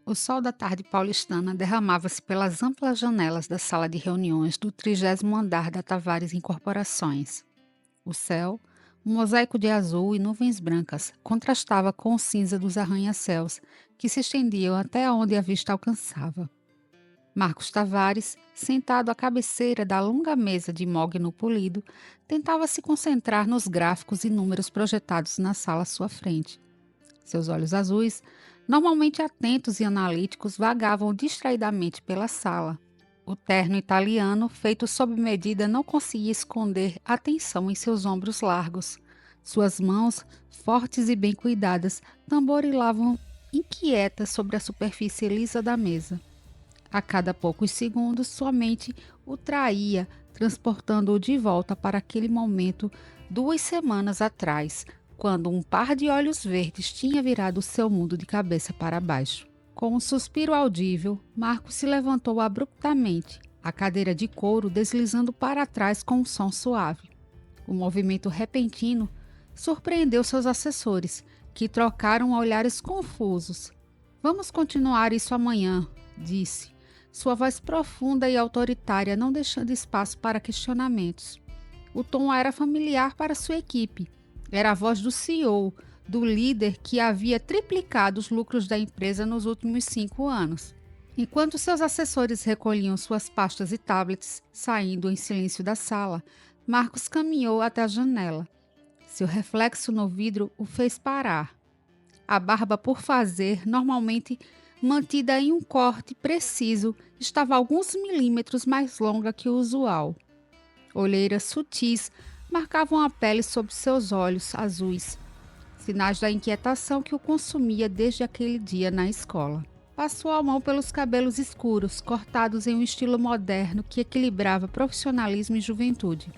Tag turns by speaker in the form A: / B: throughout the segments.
A: O sol da tarde paulistana derramava-se pelas amplas janelas da sala de reuniões do 30º andar da Tavares Incorporações. O céu, um mosaico de azul e nuvens brancas, contrastava com o cinza dos arranha-céus que se estendiam até onde a vista alcançava. Marcos Tavares, sentado à cabeceira da longa mesa de mogno polido, tentava se concentrar nos gráficos e números projetados na sala à sua frente. Seus olhos azuis, normalmente atentos e analíticos, vagavam distraidamente pela sala. O terno italiano, feito sob medida, não conseguia esconder a tensão em seus ombros largos. Suas mãos, fortes e bem cuidadas, tamborilavam inquietas sobre a superfície lisa da mesa. A cada poucos segundos, sua mente o traía, transportando-o de volta para aquele momento 2 semanas atrás, quando um par de olhos verdes tinha virado seu mundo de cabeça para baixo. Com um suspiro audível, Marco se levantou abruptamente, a cadeira de couro deslizando para trás com um som suave. O movimento repentino surpreendeu seus assessores, que trocaram olhares confusos. "Vamos continuar isso amanhã", disse, sua voz profunda e autoritária não deixando espaço para questionamentos. O tom era familiar para sua equipe. Era a voz do CEO, do líder que havia triplicado os lucros da empresa nos últimos 5 anos. Enquanto seus assessores recolhiam suas pastas e tablets, saindo em silêncio da sala, Marcos caminhou até a janela. Seu reflexo no vidro o fez parar. A barba por fazer, normalmente mantida em um corte preciso, estava alguns milímetros mais longa que o usual. Olheiras sutis marcavam a pele sob seus olhos azuis, sinais da inquietação que o consumia desde aquele dia na escola. Passou a mão pelos cabelos escuros, cortados em um estilo moderno que equilibrava profissionalismo e juventude.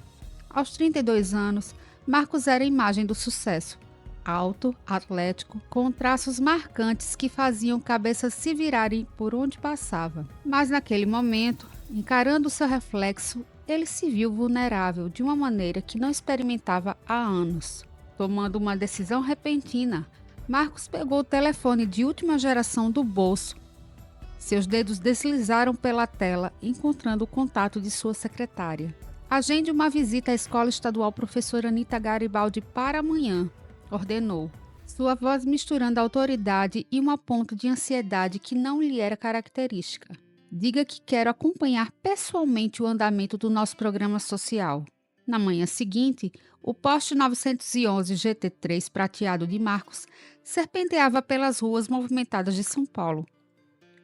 A: Aos 32 anos, Marcos era a imagem do sucesso. Alto, atlético, com traços marcantes que faziam cabeças se virarem por onde passava. Mas naquele momento, encarando seu reflexo, ele se viu vulnerável de uma maneira que não experimentava há anos. Tomando uma decisão repentina, Marcos pegou o telefone de última geração do bolso. Seus dedos deslizaram pela tela, encontrando o contato de sua secretária. "Agende uma visita à Escola Estadual Professora Anita Garibaldi para amanhã", ordenou, sua voz misturando autoridade e uma ponta de ansiedade que não lhe era característica. "Diga que quero acompanhar pessoalmente o andamento do nosso programa social." Na manhã seguinte, o Porsche 911 GT3 prateado de Marcos serpenteava pelas ruas movimentadas de São Paulo.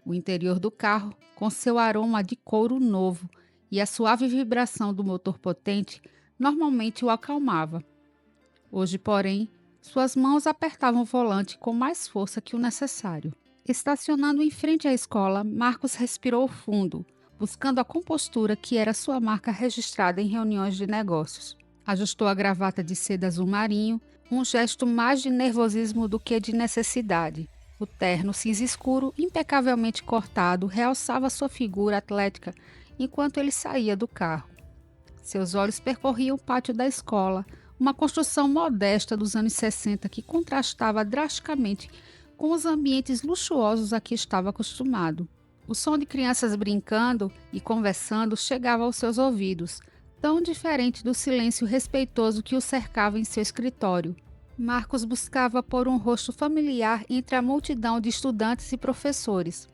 A: O interior do carro, com seu aroma de couro novo e a suave vibração do motor potente, normalmente o acalmava. Hoje, porém, suas mãos apertavam o volante com mais força que o necessário. Estacionando em frente à escola, Marcos respirou fundo, buscando a compostura que era sua marca registrada em reuniões de negócios. Ajustou a gravata de seda azul marinho, um gesto mais de nervosismo do que de necessidade. O terno cinza escuro, impecavelmente cortado, realçava sua figura atlética enquanto ele saía do carro. Seus olhos percorriam o pátio da escola, uma construção modesta dos anos 60 que contrastava drasticamente com os ambientes luxuosos a que estava acostumado. O som de crianças brincando e conversando chegava aos seus ouvidos, tão diferente do silêncio respeitoso que o cercava em seu escritório. Marcos buscava pôr um rosto familiar entre a multidão de estudantes e professores.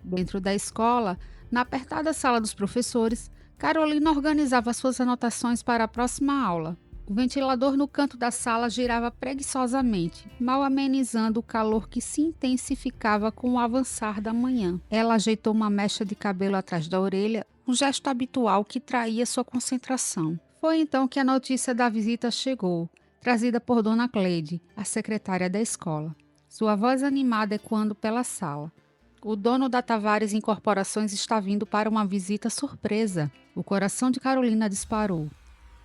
A: Dentro da escola, na apertada sala dos professores, Carolina organizava suas anotações para a próxima aula. O ventilador no canto da sala girava preguiçosamente, mal amenizando o calor que se intensificava com o avançar da manhã. Ela ajeitou uma mecha de cabelo atrás da orelha, um gesto habitual que traía sua concentração. Foi então que a notícia da visita chegou, trazida por Dona Cleide, a secretária da escola. Sua voz animada ecoando pela sala. "O dono da Tavares Incorporações está vindo para uma visita surpresa." O coração de Carolina disparou.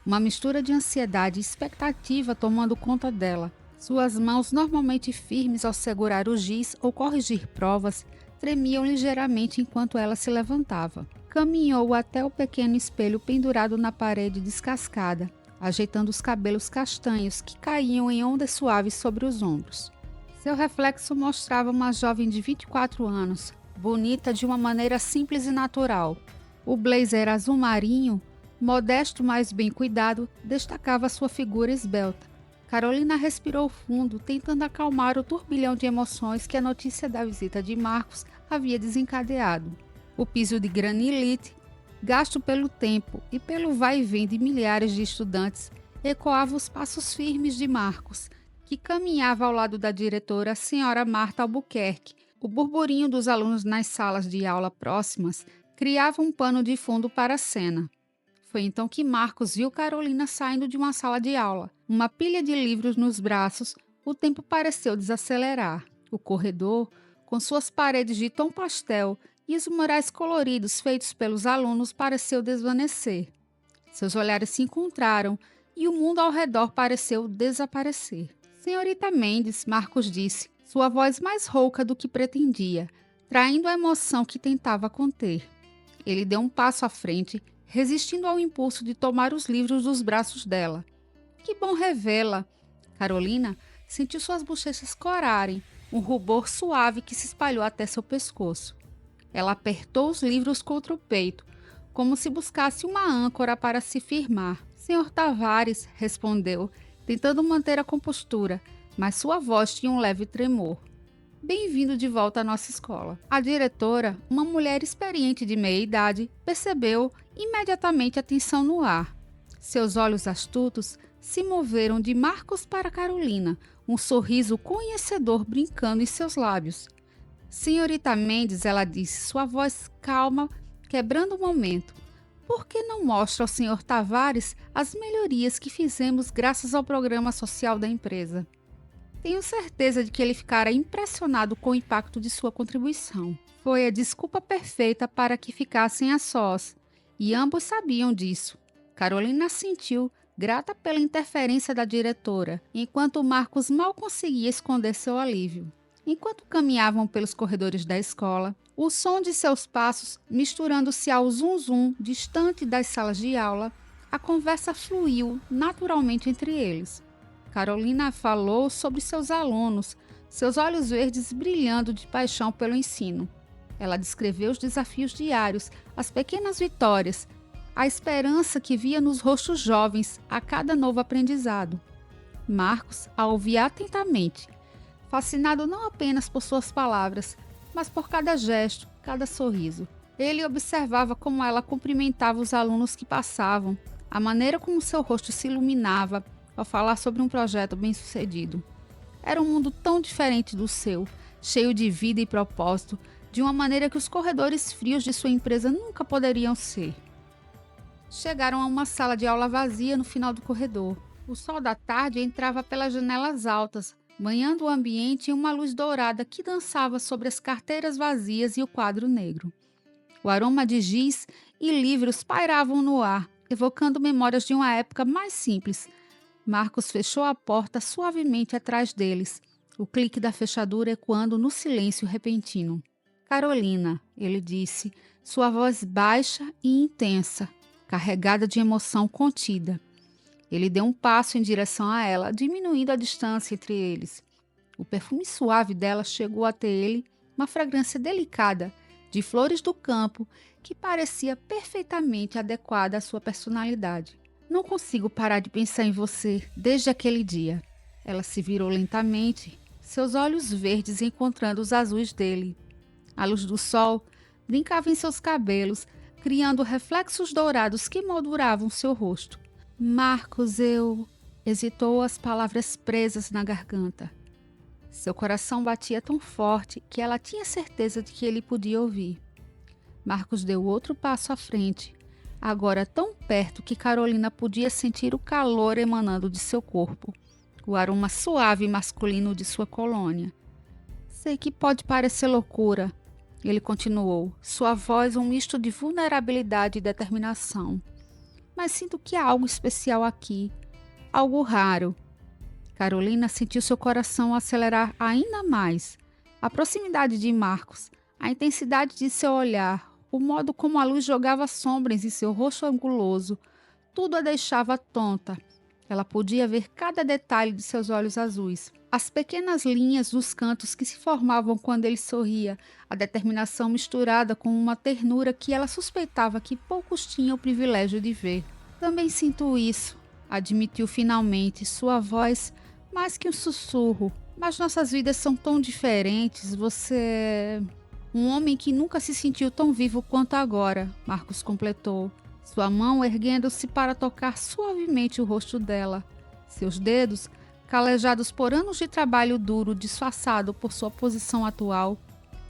A: Uma mistura de ansiedade e expectativa tomando conta dela. Suas mãos, normalmente firmes ao segurar o giz ou corrigir provas, tremiam ligeiramente enquanto ela se levantava. Caminhou até o pequeno espelho pendurado na parede descascada, ajeitando os cabelos castanhos que caíam em ondas suaves sobre os ombros. Seu reflexo mostrava uma jovem de 24 anos, bonita de uma maneira simples e natural. O blazer azul marinho, modesto mas bem cuidado, destacava sua figura esbelta. Carolina respirou fundo, tentando acalmar o turbilhão de emoções que a notícia da visita de Marcos havia desencadeado. O piso de granilite, gasto pelo tempo e pelo vai e vem de milhares de estudantes, ecoava os passos firmes de Marcos, que caminhava ao lado da diretora, a senhora Marta Albuquerque. O burburinho dos alunos nas salas de aula próximas criava um pano de fundo para a cena. Foi então que Marcos viu Carolina saindo de uma sala de aula. Uma pilha de livros nos braços, o tempo pareceu desacelerar. O corredor, com suas paredes de tom pastel e os murais coloridos feitos pelos alunos, pareceu desvanecer. Seus olhares se encontraram e o mundo ao redor pareceu desaparecer. Senhorita Mendes, Marcos disse, sua voz mais rouca do que pretendia, traindo a emoção que tentava conter. Ele deu um passo à frente, resistindo ao impulso de tomar os livros dos braços dela. Que bom revê-la! Carolina sentiu suas bochechas corarem, um rubor suave que se espalhou até seu pescoço. Ela apertou os livros contra o peito, como se buscasse uma âncora para se firmar. Senhor Tavares, respondeu, tentando manter a compostura, mas sua voz tinha um leve tremor. Bem-vindo de volta à nossa escola. A diretora, uma mulher experiente de meia idade, percebeu imediatamente a tensão no ar. Seus olhos astutos se moveram de Marcos para Carolina, um sorriso conhecedor brincando em seus lábios. Senhorita Mendes, ela disse, sua voz calma, quebrando o momento. Por que não mostra ao senhor Tavares as melhorias que fizemos graças ao programa social da empresa? Tenho certeza de que ele ficará impressionado com o impacto de sua contribuição. Foi a desculpa perfeita para que ficassem a sós, e ambos sabiam disso. Carolina sentiu, grata pela interferência da diretora, enquanto Marcos mal conseguia esconder seu alívio. Enquanto caminhavam pelos corredores da escola, o som de seus passos, misturando-se ao zum-zum distante das salas de aula, a conversa fluiu naturalmente entre eles. Carolina falou sobre seus alunos, seus olhos verdes brilhando de paixão pelo ensino. Ela descreveu os desafios diários, as pequenas vitórias, a esperança que via nos rostos jovens a cada novo aprendizado. Marcos a ouvia atentamente, fascinado não apenas por suas palavras, mas por cada gesto, cada sorriso. Ele observava como ela cumprimentava os alunos que passavam, a maneira como seu rosto se iluminava ao falar sobre um projeto bem-sucedido. Era um mundo tão diferente do seu, cheio de vida e propósito, de uma maneira que os corredores frios de sua empresa nunca poderiam ser. Chegaram a uma sala de aula vazia no final do corredor. O sol da tarde entrava pelas janelas altas, banhando o ambiente em uma luz dourada que dançava sobre as carteiras vazias e o quadro negro. O aroma de giz e livros pairavam no ar, evocando memórias de uma época mais simples. Marcos fechou a porta suavemente atrás deles, o clique da fechadura ecoando no silêncio repentino. Carolina, ele disse, sua voz baixa e intensa, carregada de emoção contida. Ele deu um passo em direção a ela, diminuindo a distância entre eles. O perfume suave dela chegou até ele, uma fragrância delicada, de flores do campo, que parecia perfeitamente adequada à sua personalidade. Não consigo parar de pensar em você desde aquele dia. Ela se virou lentamente, seus olhos verdes encontrando os azuis dele. A luz do sol brincava em seus cabelos, criando reflexos dourados que molduravam seu rosto. Marcos, hesitou, as palavras presas na garganta. Seu coração batia tão forte que ela tinha certeza de que ele podia ouvir. Marcos deu outro passo à frente, agora tão perto que Carolina podia sentir o calor emanando de seu corpo, o aroma suave e masculino de sua colônia. Sei que pode parecer loucura, ele continuou, sua voz um misto de vulnerabilidade e determinação. Mas sinto que há algo especial aqui, algo raro. Carolina sentiu seu coração acelerar ainda mais. A proximidade de Marcos, a intensidade de seu olhar, o modo como a luz jogava sombras em seu rosto anguloso, tudo a deixava tonta, Ela podia ver cada detalhe de seus olhos azuis, as pequenas linhas dos cantos que se formavam quando ele sorria, a determinação misturada com uma ternura que ela suspeitava que poucos tinham o privilégio de ver. Também sinto isso, admitiu finalmente, sua voz mais que um sussurro. Mas nossas vidas são tão diferentes, você é um homem que nunca se sentiu tão vivo quanto agora, Marcos completou, sua mão erguendo-se para tocar suavemente o rosto dela. Seus dedos, calejados por anos de trabalho duro disfarçado por sua posição atual,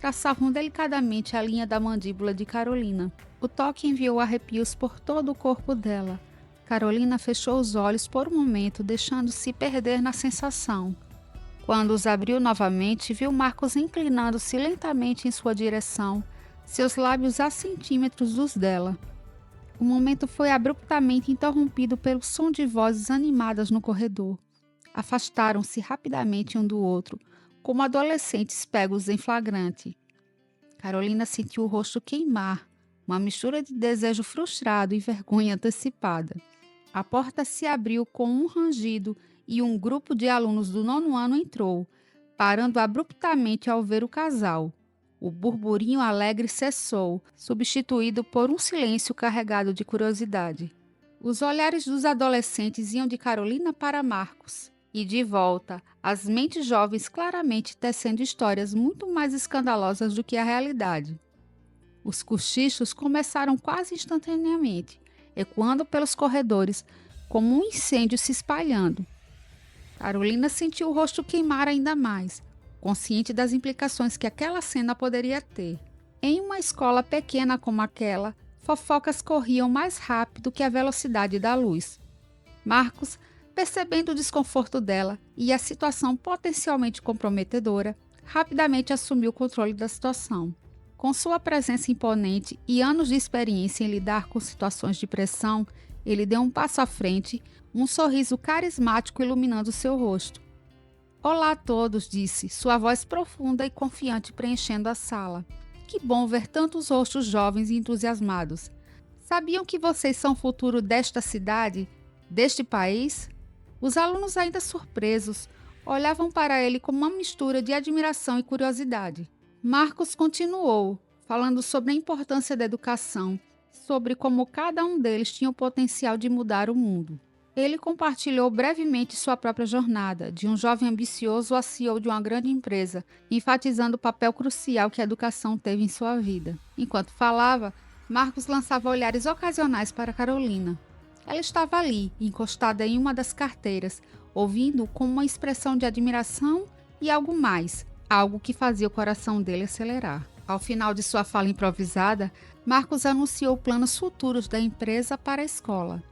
A: traçavam delicadamente a linha da mandíbula de Carolina. O toque enviou arrepios por todo o corpo dela. Carolina fechou os olhos por um momento, deixando-se perder na sensação. Quando os abriu novamente, viu Marcos inclinando-se lentamente em sua direção, seus lábios a centímetros dos dela. O momento foi abruptamente interrompido pelo som de vozes animadas no corredor. Afastaram-se rapidamente um do outro, como adolescentes pegos em flagrante. Carolina sentiu o rosto queimar, uma mistura de desejo frustrado e vergonha antecipada. A porta se abriu com um rangido e um grupo de alunos do 9º ano entrou, parando abruptamente ao ver o casal. O burburinho alegre cessou, substituído por um silêncio carregado de curiosidade. Os olhares dos adolescentes iam de Carolina para Marcos, e de volta, as mentes jovens claramente tecendo histórias muito mais escandalosas do que a realidade. Os cochichos começaram quase instantaneamente, ecoando pelos corredores, como um incêndio se espalhando. Carolina sentiu o rosto queimar ainda mais, consciente das implicações que aquela cena poderia ter. Em uma escola pequena como aquela, fofocas corriam mais rápido que a velocidade da luz. Marcos, percebendo o desconforto dela e a situação potencialmente comprometedora, rapidamente assumiu o controle da situação. Com sua presença imponente e anos de experiência em lidar com situações de pressão, ele deu um passo à frente, um sorriso carismático iluminando seu rosto. Olá a todos, disse, sua voz profunda e confiante preenchendo a sala. Que bom ver tantos rostos jovens e entusiasmados. Sabiam que vocês são o futuro desta cidade, deste país? Os alunos, ainda surpresos, olhavam para ele com uma mistura de admiração e curiosidade. Marcos continuou, falando sobre a importância da educação, sobre como cada um deles tinha o potencial de mudar o mundo. Ele compartilhou brevemente sua própria jornada, de um jovem ambicioso a CEO de uma grande empresa, enfatizando o papel crucial que a educação teve em sua vida. Enquanto falava, Marcos lançava olhares ocasionais para Carolina. Ela estava ali, encostada em uma das carteiras, ouvindo com uma expressão de admiração e algo mais, algo que fazia o coração dele acelerar. Ao final de sua fala improvisada, Marcos anunciou planos futuros da empresa para a escola.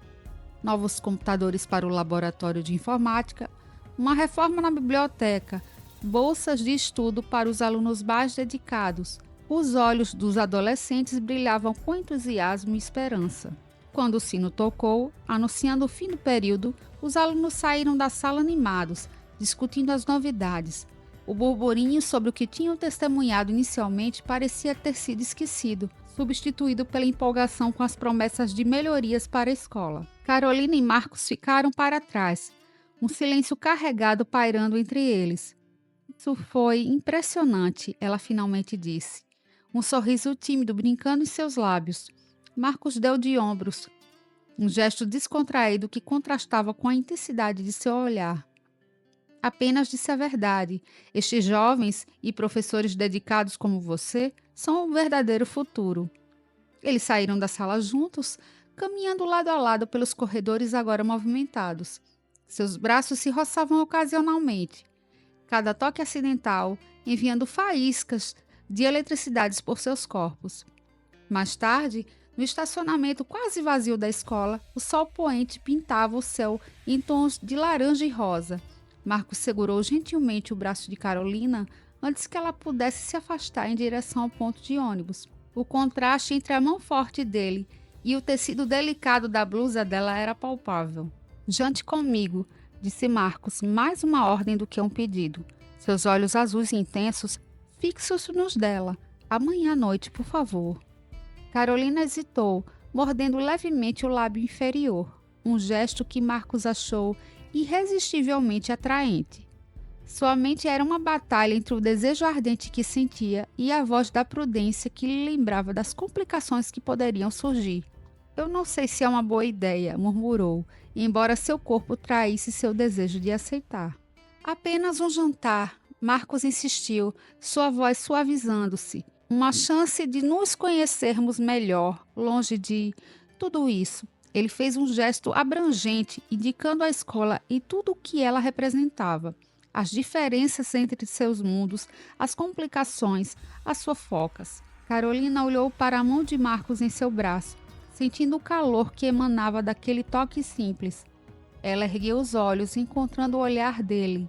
A: Novos computadores para o laboratório de informática, uma reforma na biblioteca, bolsas de estudo para os alunos mais dedicados. Os olhos dos adolescentes brilhavam com entusiasmo e esperança. Quando o sino tocou, anunciando o fim do período, os alunos saíram da sala animados, discutindo as novidades. O burburinho sobre o que tinham testemunhado inicialmente parecia ter sido esquecido, substituído pela empolgação com as promessas de melhorias para a escola. Carolina e Marcos ficaram para trás, um silêncio carregado pairando entre eles. Isso foi impressionante, ela finalmente disse. Um sorriso tímido brincando em seus lábios. Marcos deu de ombros, um gesto descontraído que contrastava com a intensidade de seu olhar. Apenas disse a verdade. Estes jovens e professores dedicados como você são o verdadeiro futuro. Eles saíram da sala juntos, caminhando lado a lado pelos corredores agora movimentados. Seus braços se roçavam ocasionalmente, cada toque acidental enviando faíscas de eletricidades por seus corpos. Mais tarde, no estacionamento quase vazio da escola, o sol poente pintava o céu em tons de laranja e rosa. Marcos segurou gentilmente o braço de Carolina antes que ela pudesse se afastar em direção ao ponto de ônibus. O contraste entre a mão forte dele e o tecido delicado da blusa dela era palpável. Jante comigo, disse Marcos, mais uma ordem do que um pedido. Seus olhos azuis intensos fixos nos dela. Amanhã à noite, por favor. Carolina hesitou, mordendo levemente o lábio inferior. um gesto que Marcos achou irresistivelmente atraente. Sua mente era uma batalha entre o desejo ardente que sentia e a voz da prudência que lhe lembrava das complicações que poderiam surgir. Eu não sei se é uma boa ideia, murmurou, embora seu corpo traísse seu desejo de aceitar. Apenas um jantar, Marcos insistiu, sua voz suavizando-se. Uma chance de nos conhecermos melhor, longe de tudo isso. Ele fez um gesto abrangente, indicando a escola e tudo o que ela representava. As diferenças entre seus mundos, as complicações, as fofocas. Carolina olhou para a mão de Marcos em seu braço, sentindo o calor que emanava daquele toque simples. Ela ergueu os olhos, encontrando o olhar dele.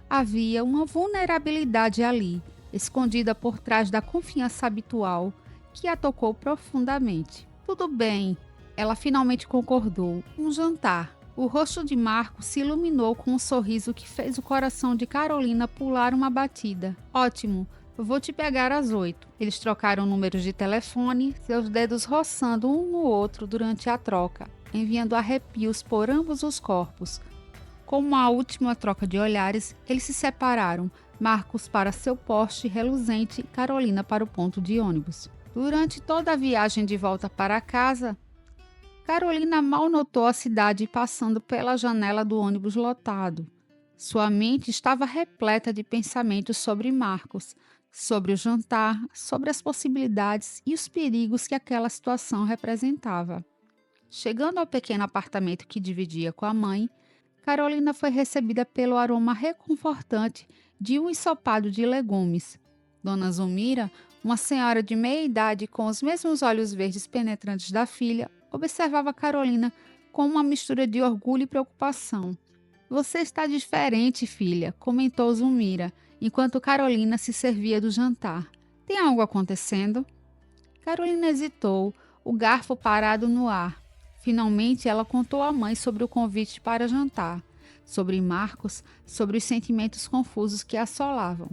A: Havia uma vulnerabilidade ali, escondida por trás da confiança habitual, que a tocou profundamente. Tudo bem, ela finalmente concordou. Um jantar. O rosto de Marcos se iluminou com um sorriso que fez o coração de Carolina pular uma batida. Ótimo, vou te pegar às 8. Eles trocaram números de telefone, seus dedos roçando um no outro durante a troca, enviando arrepios por ambos os corpos. Com uma última troca de olhares, eles se separaram, Marcos para seu poste reluzente e Carolina para o ponto de ônibus. Durante toda a viagem de volta para casa, Carolina mal notou a cidade passando pela janela do ônibus lotado. Sua mente estava repleta de pensamentos sobre Marcos, sobre o jantar, sobre as possibilidades e os perigos que aquela situação representava. Chegando ao pequeno apartamento que dividia com a mãe, Carolina foi recebida pelo aroma reconfortante de um ensopado de legumes. Dona Zulmira, uma senhora de meia idade com os mesmos olhos verdes penetrantes da filha, observava Carolina com uma mistura de orgulho e preocupação. Você está diferente, filha, comentou Zulmira, enquanto Carolina se servia do jantar. Tem algo acontecendo? Carolina hesitou, o garfo parado no ar. Finalmente, ela contou à mãe sobre o convite para jantar, sobre Marcos, sobre os sentimentos confusos que a assolavam.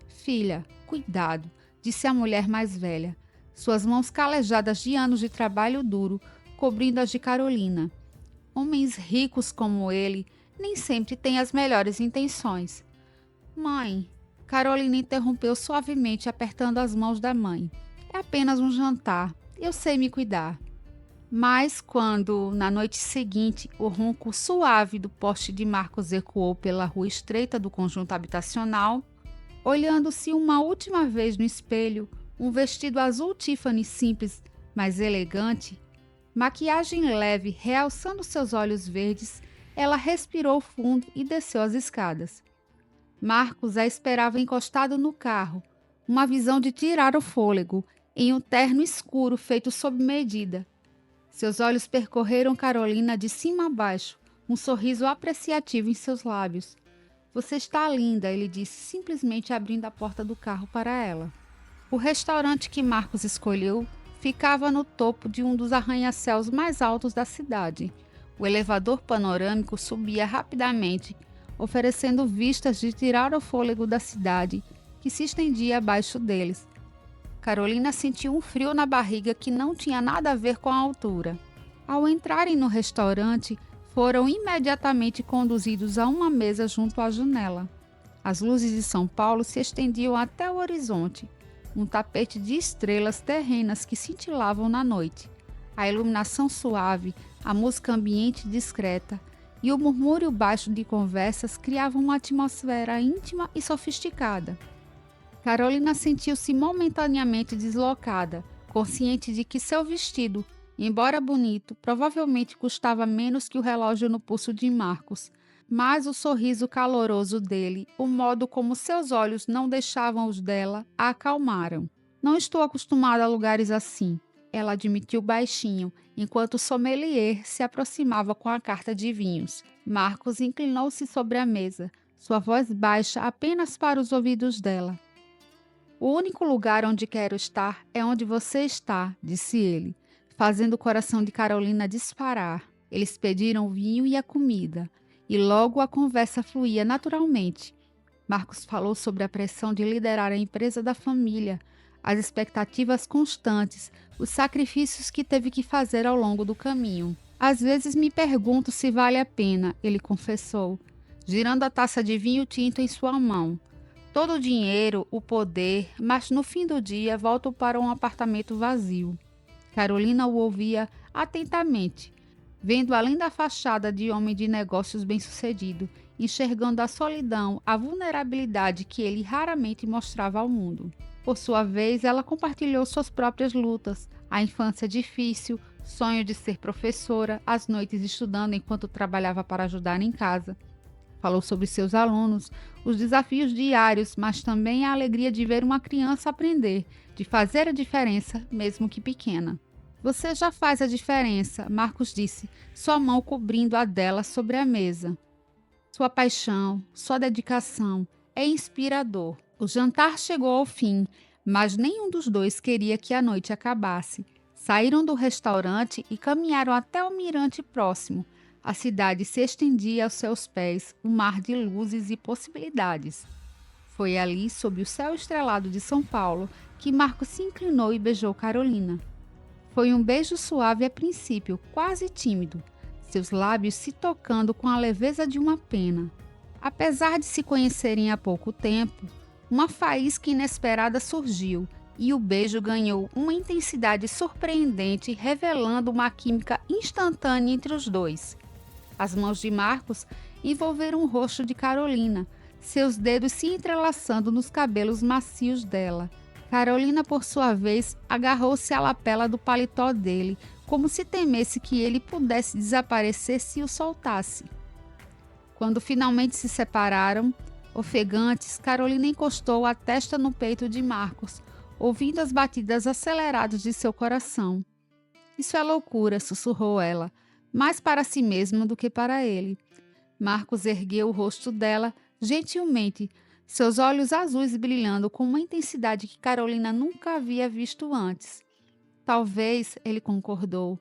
A: Filha, cuidado, disse a mulher mais velha, suas mãos calejadas de anos de trabalho duro, cobrindo as de Carolina. Homens ricos como ele nem sempre têm as melhores intenções. Mãe, Carolina interrompeu suavemente, apertando as mãos da mãe. É apenas um jantar, eu sei me cuidar. Mas quando, na noite seguinte, o ronco suave do poste de Marcos ecoou pela rua estreita do conjunto habitacional, olhando-se uma última vez no espelho, um vestido azul Tiffany simples, mas elegante, maquiagem leve realçando seus olhos verdes, ela respirou fundo e desceu as escadas. Marcos a esperava encostado no carro, uma visão de tirar o fôlego, em um terno escuro feito sob medida. Seus olhos percorreram Carolina de cima a baixo, um sorriso apreciativo em seus lábios. Você está linda, ele disse, simplesmente abrindo a porta do carro para ela. O restaurante que Marcos escolheu ficava no topo de um dos arranha-céus mais altos da cidade. O elevador panorâmico subia rapidamente, oferecendo vistas de tirar o fôlego da cidade, que se estendia abaixo deles. Carolina sentiu um frio na barriga que não tinha nada a ver com a altura. Ao entrarem no restaurante, foram imediatamente conduzidos a uma mesa junto à janela. As luzes de São Paulo se estendiam até o horizonte, um tapete de estrelas terrenas que cintilavam na noite. A iluminação suave, a música ambiente discreta e o murmúrio baixo de conversas criavam uma atmosfera íntima e sofisticada. Carolina sentiu-se momentaneamente deslocada, consciente de que seu vestido, embora bonito, provavelmente custava menos que o relógio no pulso de Marcos, mas o sorriso caloroso dele, o modo como seus olhos não deixavam os dela, a acalmaram. Não estou acostumada a lugares assim, ela admitiu baixinho, enquanto o sommelier se aproximava com a carta de vinhos. Marcos inclinou-se sobre a mesa, sua voz baixa apenas para os ouvidos dela. O único lugar onde quero estar é onde você está, disse ele, fazendo o coração de Carolina disparar. Eles pediram o vinho e a comida, e logo a conversa fluía naturalmente. Marcos falou sobre a pressão de liderar a empresa da família, as expectativas constantes, os sacrifícios que teve que fazer ao longo do caminho. Às vezes me pergunto se vale a pena, ele confessou, girando a taça de vinho tinto em sua mão. Todo o dinheiro, o poder, mas no fim do dia volto para um apartamento vazio. Carolina o ouvia atentamente, vendo além da fachada de homem de negócios bem-sucedido, enxergando a solidão, a vulnerabilidade que ele raramente mostrava ao mundo. Por sua vez, ela compartilhou suas próprias lutas, a infância difícil, sonho de ser professora, as noites estudando enquanto trabalhava para ajudar em casa. Falou sobre seus alunos, os desafios diários, mas também a alegria de ver uma criança aprender, de fazer a diferença, mesmo que pequena. Você já faz a diferença, Marcos disse, sua mão cobrindo a dela sobre a mesa. Sua paixão, sua dedicação é inspirador. O jantar chegou ao fim, mas nenhum dos dois queria que a noite acabasse. Saíram do restaurante e caminharam até o mirante próximo. A cidade se estendia aos seus pés, um mar de luzes e possibilidades. Foi ali, sob o céu estrelado de São Paulo, que Marcos se inclinou e beijou Carolina. Foi um beijo suave a princípio, quase tímido, seus lábios se tocando com a leveza de uma pena. Apesar de se conhecerem há pouco tempo, uma faísca inesperada surgiu e o beijo ganhou uma intensidade surpreendente, revelando uma química instantânea entre os dois. As mãos de Marcos envolveram o rosto de Carolina, seus dedos se entrelaçando nos cabelos macios dela. Carolina, por sua vez, agarrou-se à lapela do paletó dele, como se temesse que ele pudesse desaparecer se o soltasse. Quando finalmente se separaram, ofegantes, Carolina encostou a testa no peito de Marcos, ouvindo as batidas aceleradas de seu coração. Isso é loucura, sussurrou ela, mais para si mesma do que para ele. Marcos ergueu o rosto dela gentilmente, seus olhos azuis brilhando com uma intensidade que Carolina nunca havia visto antes. Talvez, ele concordou,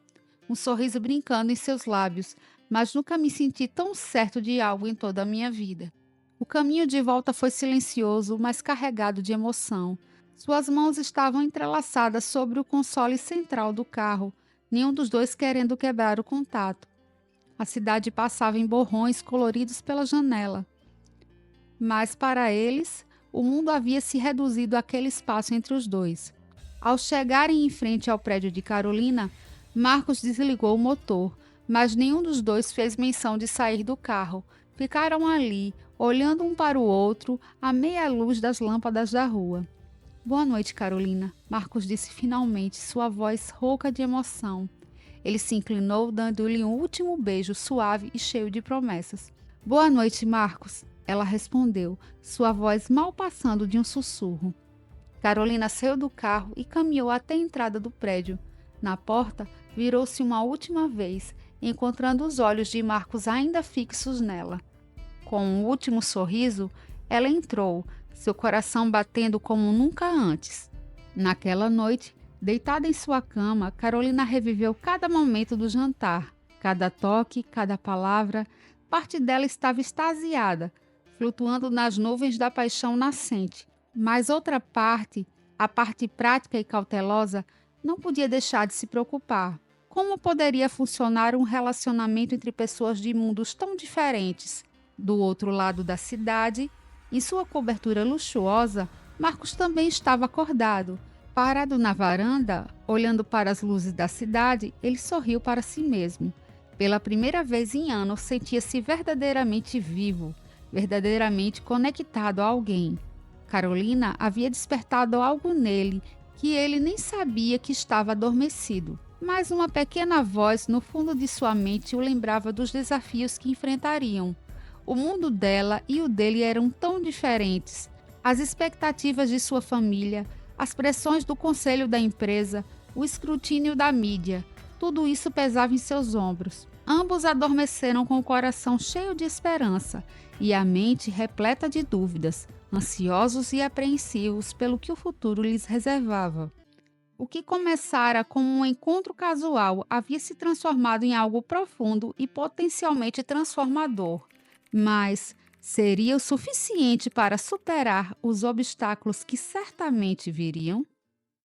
A: um sorriso brincando em seus lábios, mas nunca me senti tão certo de algo em toda a minha vida. O caminho de volta foi silencioso, mas carregado de emoção. Suas mãos estavam entrelaçadas sobre o console central do carro, nenhum dos dois querendo quebrar o contato. A cidade passava em borrões coloridos pela janela. Mas para eles, o mundo havia se reduzido àquele espaço entre os dois. Ao chegarem em frente ao prédio de Carolina, Marcos desligou o motor, mas nenhum dos dois fez menção de sair do carro. Ficaram ali, olhando um para o outro, à meia luz das lâmpadas da rua. Boa noite, Carolina, Marcos disse finalmente, sua voz rouca de emoção. Ele se inclinou, dando-lhe um último beijo suave e cheio de promessas. Boa noite, Marcos, ela respondeu, sua voz mal passando de um sussurro. Carolina saiu do carro e caminhou até a entrada do prédio. Na porta, virou-se uma última vez, encontrando os olhos de Marcos ainda fixos nela. Com um último sorriso, ela entrou, seu coração batendo como nunca antes. Naquela noite, deitada em sua cama, Carolina reviveu cada momento do jantar, cada toque, cada palavra. Parte dela estava extasiada, flutuando nas nuvens da paixão nascente. Mas outra parte, a parte prática e cautelosa, não podia deixar de se preocupar. Como poderia funcionar um relacionamento entre pessoas de mundos tão diferentes? Do outro lado da cidade, em sua cobertura luxuosa, Marcos também estava acordado. Parado na varanda, olhando para as luzes da cidade, ele sorriu para si mesmo. Pela primeira vez em anos, sentia-se verdadeiramente vivo, verdadeiramente conectado a alguém. Carolina havia despertado algo nele que ele nem sabia que estava adormecido. Mas uma pequena voz no fundo de sua mente o lembrava dos desafios que enfrentariam. O mundo dela e o dele eram tão diferentes. As expectativas de sua família, as pressões do conselho da empresa, o escrutínio da mídia, tudo isso pesava em seus ombros. Ambos adormeceram com o coração cheio de esperança e a mente repleta de dúvidas, ansiosos e apreensivos pelo que o futuro lhes reservava. O que começara como um encontro casual havia se transformado em algo profundo e potencialmente transformador. Mas seria o suficiente para superar os obstáculos que certamente viriam?